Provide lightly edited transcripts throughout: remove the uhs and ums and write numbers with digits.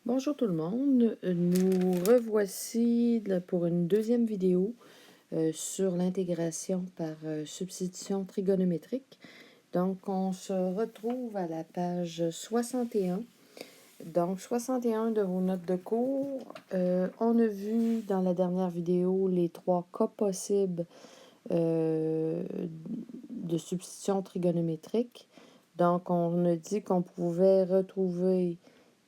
Bonjour tout le monde, nous revoici pour une deuxième vidéo sur l'intégration par substitution trigonométrique. Donc on se retrouve à la page 61. Donc 61 de vos notes de cours. On a vu dans la dernière vidéo les trois cas possibles de substitution trigonométrique. Donc on a dit qu'on pouvait retrouver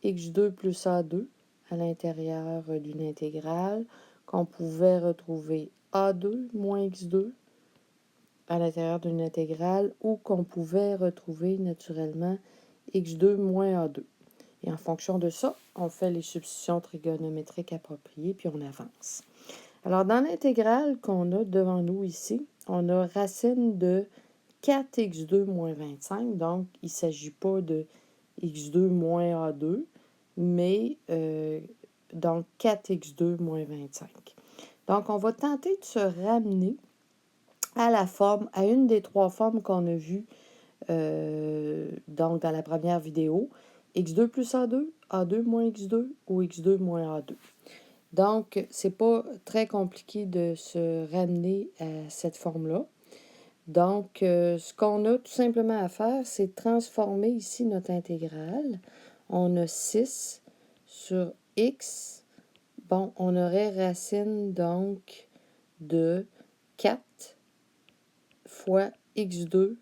x2 plus a2 à l'intérieur d'une intégrale, qu'on pouvait retrouver a2 moins x2 à l'intérieur d'une intégrale, ou qu'on pouvait retrouver naturellement x2 moins a2. Et en fonction de ça, on fait les substitutions trigonométriques appropriées, puis on avance. Alors, dans l'intégrale qu'on a devant nous ici, on a racine de 4x2 moins 25, donc il ne s'agit pas de x2 moins a2, mais donc 4x2 moins 25. Donc, on va tenter de se ramener à la forme, à une des trois formes qu'on a vues donc dans la première vidéo, x2 plus a2, a2 moins x2 ou x2 moins a2. Donc, c'est pas très compliqué de se ramener à cette forme-là. Donc, ce qu'on a tout simplement à faire, c'est transformer ici notre intégrale. On a 6 sur x. Bon, on aurait racine donc de 4 fois x2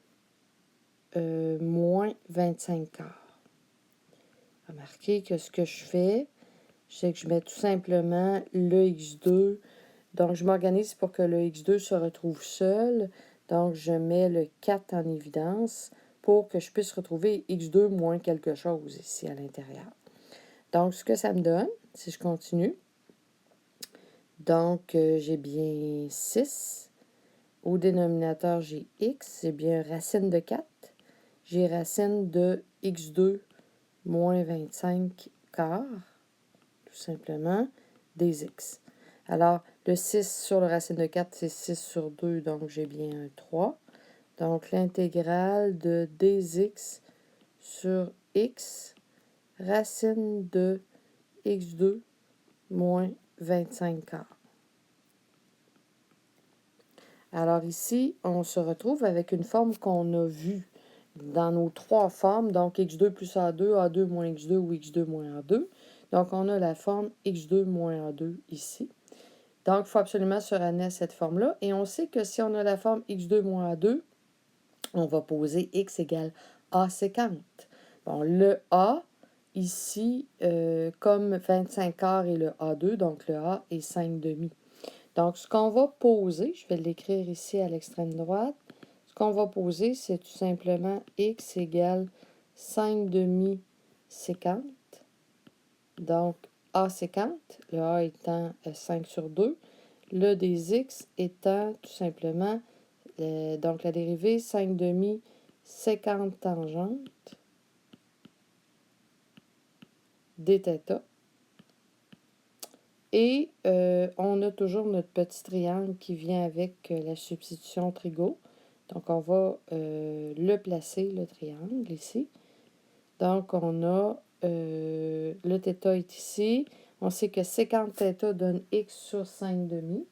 moins 25 quarts. Remarquez que ce que je fais, c'est que je mets tout simplement le x2. Donc, je m'organise pour que le x2 se retrouve seul. Donc, je mets le 4 en évidence pour que je puisse retrouver x2 moins quelque chose ici à l'intérieur. Donc, ce que ça me donne, si je continue, donc j'ai bien 6. Au dénominateur, j'ai x, j'ai bien racine de 4. J'ai racine de x2 moins 25 quarts, tout simplement, des x. Alors, le 6 sur le racine de 4, c'est 6 sur 2, donc j'ai bien un 3. Donc, l'intégrale de dx sur x, racine de x2 moins 25 quarts. Alors ici, on se retrouve avec une forme qu'on a vue dans nos trois formes, donc x2 plus a2, a2 moins x2 ou x2 moins a2. Donc, on a la forme x2 moins a2 ici. Donc, il faut absolument se ramener à cette forme-là. Et on sait que si on a la forme x2 moins a2, on va poser x égale a séquente. Bon, le a, ici, comme 25 quarts est le a2, donc le a est 5 demi. Donc, ce qu'on va poser, je vais l'écrire ici à l'extrême droite, ce qu'on va poser, c'est tout simplement x égale 5 demi séquente. Donc, a séquente, le a étant 5 sur 2, le des x étant tout simplement, donc la dérivée 5 demi séquente tangente dθ. Et on a toujours notre petit triangle qui vient avec la substitution trigo. Donc, on va le placer, le triangle, ici. Donc, on a le θ est ici. On sait que séquente θ donne x sur 5 demi.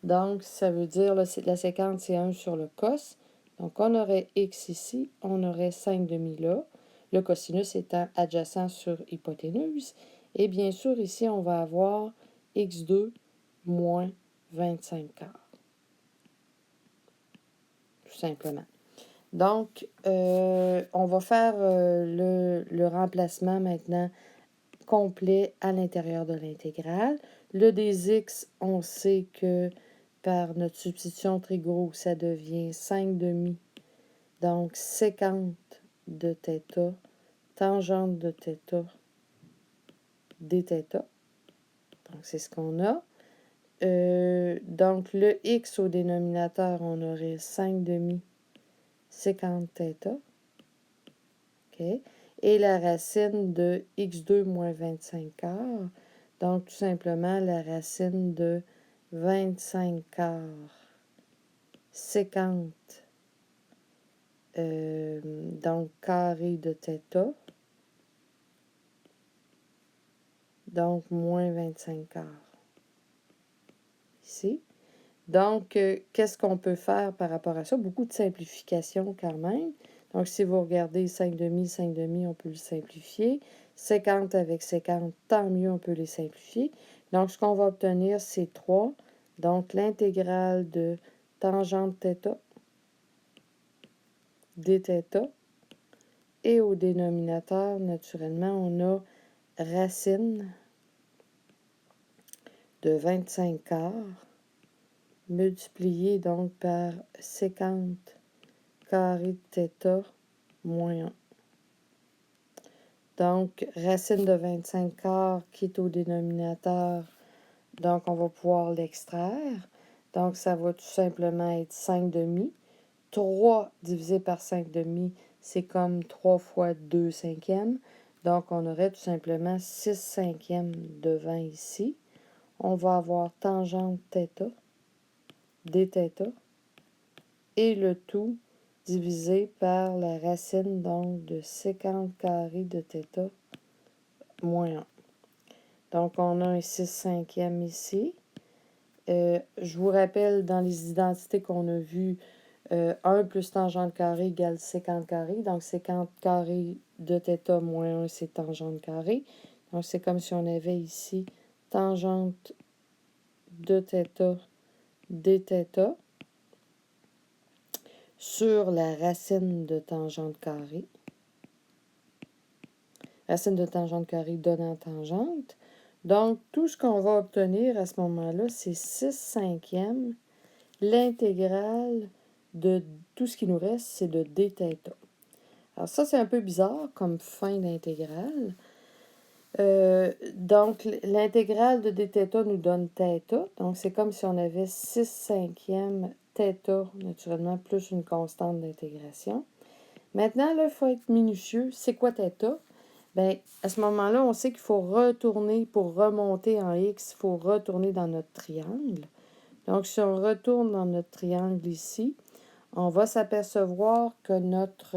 Donc, ça veut dire, la séquente, c'est 1 sur le cos. Donc, on aurait x ici, on aurait 5 demi là. Le cosinus étant adjacent sur hypoténuse. Et bien sûr, ici, on va avoir x2 moins 25 quarts. Tout simplement. Donc, on va faire le remplacement maintenant complet à l'intérieur de l'intégrale. Le des x, on sait que par notre substitution trigo, ça devient 5 demi. Donc, séquente de θ, tangente de θ, dθ. Donc, c'est ce qu'on a. Donc, le x au dénominateur, on aurait 5 demi séquente θ. OK? Et la racine de x2 moins 25 quarts. Donc, tout simplement, la racine de 25 quarts séquente, donc carré de θ. Donc, moins 25 quarts. Ici. Donc, qu'est-ce qu'on peut faire par rapport à ça? Beaucoup de simplification quand même. Donc, si vous regardez 5 demi, on peut le simplifier. 50 avec 50, tant mieux, on peut les simplifier. Donc, ce qu'on va obtenir, c'est 3. Donc, l'intégrale de tangente θ, dθ. Et au dénominateur, naturellement, on a racine de 25 quarts multiplié donc par 50 carré de θ moins 1. Donc, racine de 25 quarts qui est au dénominateur, donc on va pouvoir l'extraire. Donc, ça va tout simplement être 5 demi. 3 divisé par 5 demi, c'est comme 3 fois 2 cinquièmes. Donc, on aurait tout simplement 6 cinquièmes devant ici. On va avoir tangente θ, dθ, et le tout divisé par la racine donc de 50 carré de θ moins 1. Donc, on a un 6 cinquièmes ici. Je vous rappelle, dans les identités qu'on a vues, 1 plus tangente carré égale 50 carré. Donc, 50 carré de θ moins 1, c'est tangente carré. Donc, c'est comme si on avait ici tangente de θ dθ sur la racine de tangente carrée. Racine de tangente carrée donnant tangente. Donc, tout ce qu'on va obtenir à ce moment-là, c'est 6 cinquièmes. L'intégrale de tout ce qui nous reste, c'est de dθ. Alors ça, c'est un peu bizarre comme fin d'intégrale. Donc, l'intégrale de dθ nous donne θ. Donc, c'est comme si on avait 6 cinquièmes θ, naturellement, plus une constante d'intégration. Maintenant, là, il faut être minutieux. C'est quoi θ? Bien, à ce moment-là, on sait qu'il faut retourner, pour remonter en x, il faut retourner dans notre triangle. Donc, si on retourne dans notre triangle ici, on va s'apercevoir que notre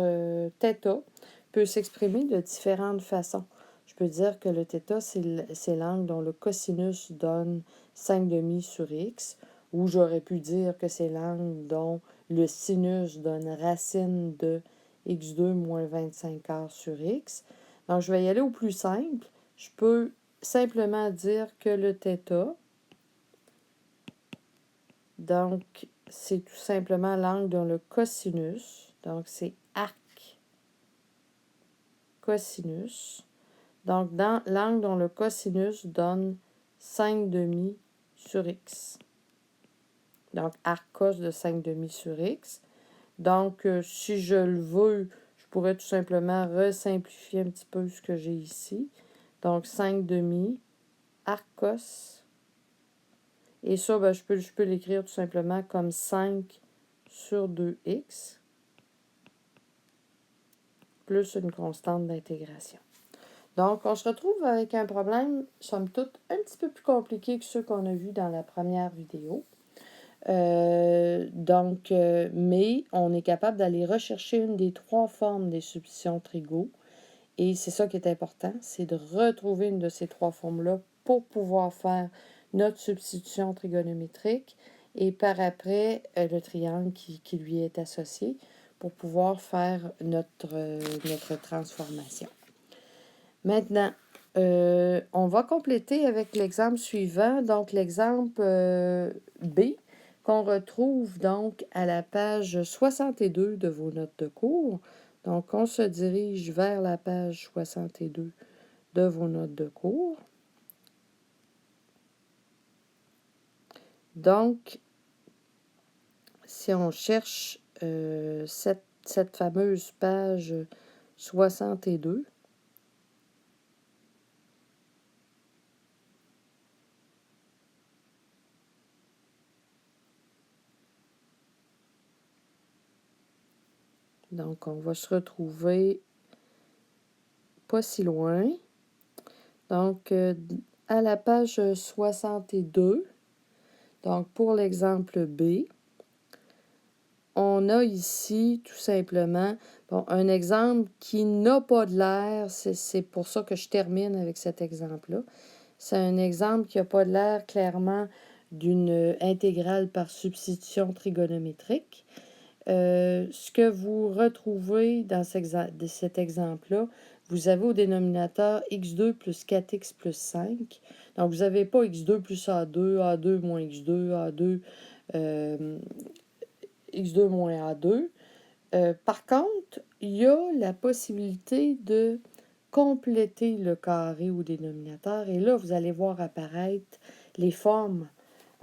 θ peut s'exprimer de différentes façons. Je peux dire que le θ, c'est l'angle dont le cosinus donne 5 demi sur x, ou j'aurais pu dire que c'est l'angle dont le sinus donne racine de x2 moins 25 quarts sur x. Donc, je vais y aller au plus simple. Je peux simplement dire que le θ, donc, c'est tout simplement l'angle dont le cosinus, donc c'est arc cosinus. Donc, dans l'angle dont le cosinus donne 5 demi sur x. Donc, arc cos de 5 demi sur x. Donc, si je le veux, je pourrais tout simplement resimplifier un petit peu ce que j'ai ici. Donc, 5 demi, arc cos. Et ça, ben, je peux l'écrire tout simplement comme 5 sur 2x plus une constante d'intégration. Donc, on se retrouve avec un problème, somme toute, un petit peu plus compliqué que ceux qu'on a vus dans la première vidéo. Mais on est capable d'aller rechercher une des 3 formes des substitutions Trigo. Et c'est ça qui est important, c'est de retrouver une de ces 3 formes-là pour pouvoir faire notre substitution trigonométrique et par après le triangle qui lui est associé pour pouvoir faire notre transformation. Maintenant, on va compléter avec l'exemple suivant, donc l'exemple B, qu'on retrouve donc à la page 62 de vos notes de cours. Donc, on se dirige vers la page 62 de vos notes de cours. Donc, si on cherche cette fameuse page 62, donc on va se retrouver pas si loin. Donc, à la page 62, donc pour l'exemple B, on a ici tout simplement un exemple qui n'a pas de l'air. C'est pour ça que je termine avec cet exemple-là. c'est un exemple qui n'a pas l'air clairement d'une intégrale par substitution trigonométrique. Ce que vous retrouvez dans cet exemple-là, vous avez au dénominateur x2 plus 4x plus 5. Donc, vous n'avez pas x2 plus a2 moins x2, a2, x2 moins a2. Par contre, il y a la possibilité de compléter le carré au dénominateur. Et là, vous allez voir apparaître les formes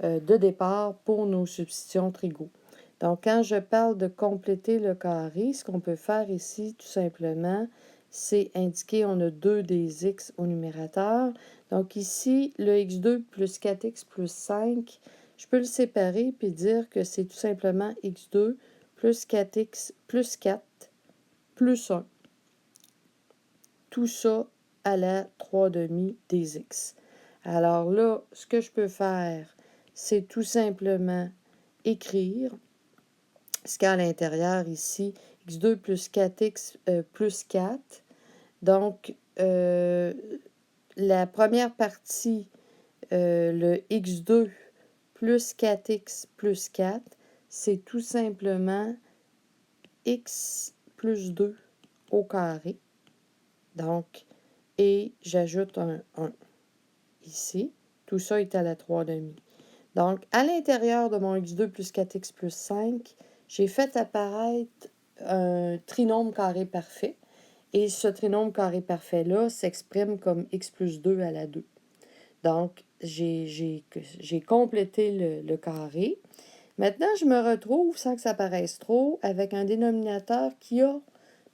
de départ pour nos substitutions trigo. Donc, quand je parle de compléter le carré, ce qu'on peut faire ici, tout simplement, c'est indiquer on a 2 des x au numérateur. Donc, ici, le x2 plus 4x plus 5, je peux le séparer puis dire que c'est tout simplement x2 plus 4x plus 4 plus 1. Tout ça à la 3/2 des x. Alors là, ce que je peux faire, c'est tout simplement écrire ce qu'il y a à l'intérieur ici, x2 plus 4x plus 4. Donc, la première partie, le x2 plus 4x plus 4, c'est tout simplement x plus 2 au carré. Donc, et j'ajoute un 1 ici. Tout ça est à la 3/2. Donc, à l'intérieur de mon x2 plus 4x plus 5, j'ai fait apparaître un trinôme carré parfait. Et ce trinôme carré parfait-là s'exprime comme x plus 2 à la 2. Donc, j'ai complété le carré. Maintenant, je me retrouve, sans que ça paraisse trop, avec un dénominateur qui a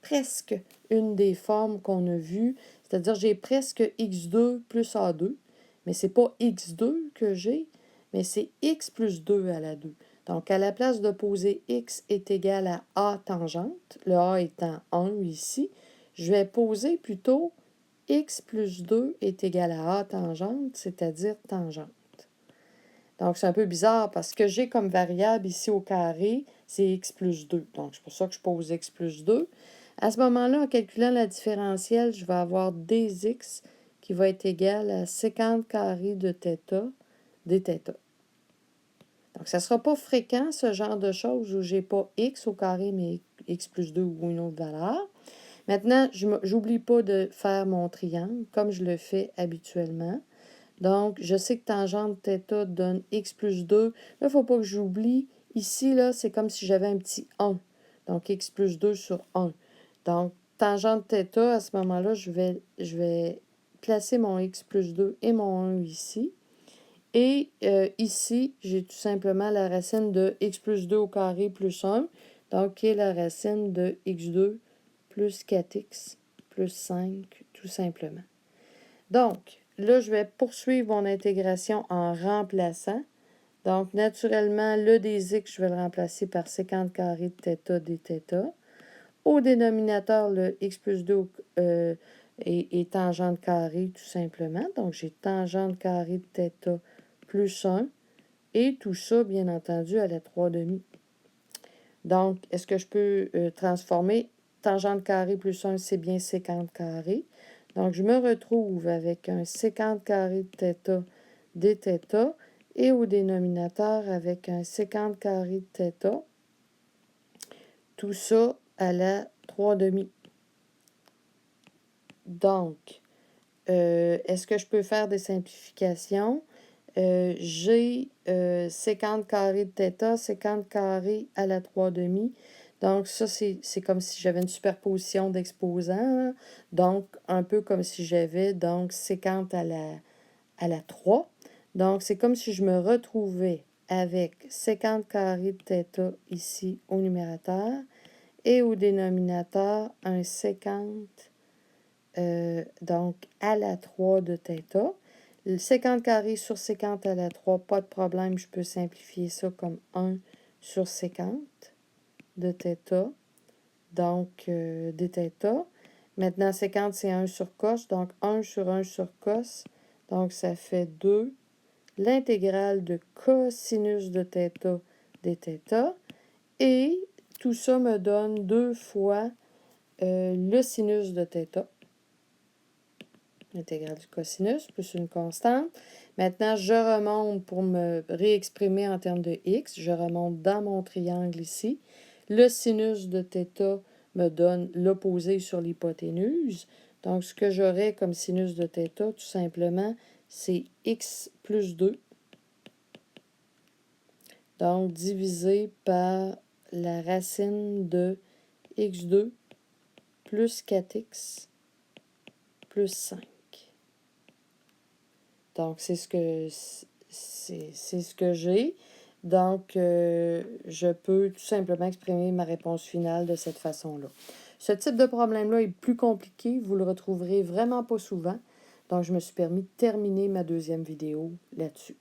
presque une des formes qu'on a vues. C'est-à-dire, j'ai presque x2 plus a2. Mais ce n'est pas x2 que j'ai, mais c'est x plus 2 à la 2. Donc, à la place de poser x est égal à a tangente, le a étant 1 ici, je vais poser plutôt x plus 2 est égal à a tangente, c'est-à-dire tangente. Donc, c'est un peu bizarre parce que j'ai comme variable ici au carré, c'est x plus 2. Donc, c'est pour ça que je pose x plus 2. À ce moment-là, en calculant la différentielle, je vais avoir dx qui va être égal à 50 carré de θ dθ. Donc, ça ne sera pas fréquent, ce genre de choses où je n'ai pas x au carré, mais x plus 2 ou une autre valeur. Maintenant, je n'oublie pas de faire mon triangle comme je le fais habituellement. Donc, je sais que tangente θ donne x plus 2. Là, il ne faut pas que j'oublie. Ici, là, c'est comme si j'avais un petit 1. Donc, x plus 2 sur 1. Donc, tangente θ, à ce moment-là, je vais placer mon x plus 2 et mon 1 ici. Et ici, j'ai tout simplement la racine de x plus 2 au carré plus 1. Donc, qui est la racine de x2 plus 4x plus 5, tout simplement. Donc, là, je vais poursuivre mon intégration en remplaçant. Donc, naturellement, le des x, je vais le remplacer par 50 carré de θ dθ. Au dénominateur, le x plus 2 est tangente carré, tout simplement. Donc, j'ai tangente carré de θ plus 1. Et tout ça, bien entendu, à la 3/2. Donc, est-ce que je peux transformer? Tangente carré plus 1, c'est bien 50 carré. Donc, je me retrouve avec un 50 carré de θ dθ et au dénominateur avec un 50 carré de θ. Tout ça à la 3/2. Donc, est-ce que je peux faire des simplifications? J'ai 50 carré de θ, 50 carré à la 3/2. Donc, ça, c'est comme si j'avais une superposition d'exposants. Donc, un peu comme si j'avais donc 50 à la 3. Donc, c'est comme si je me retrouvais avec 50 carré de θ ici au numérateur et au dénominateur un 50 donc à la 3 de θ. Le 50 carré sur 50 à la 3, pas de problème, je peux simplifier ça comme 1 sur 50 de θ, donc dθ. Maintenant, 50, c'est 1 sur cos, donc 1 sur 1 sur cos, donc ça fait 2. L'intégrale de cosinus de θ dθ. Et tout ça me donne 2 fois le sinus de θ. L'intégrale du cosinus plus une constante. Maintenant, je remonte pour me réexprimer en termes de x. Je remonte dans mon triangle ici. Le sinus de θ me donne l'opposé sur l'hypoténuse. Donc, ce que j'aurai comme sinus de θ, tout simplement, c'est x plus 2. Donc, divisé par la racine de x2 plus 4x plus 5. Donc, c'est ce que j'ai. Donc, je peux tout simplement exprimer ma réponse finale de cette façon-là. Ce type de problème-là est plus compliqué. Vous le retrouverez vraiment pas souvent. Donc, je me suis permis de terminer ma deuxième vidéo là-dessus.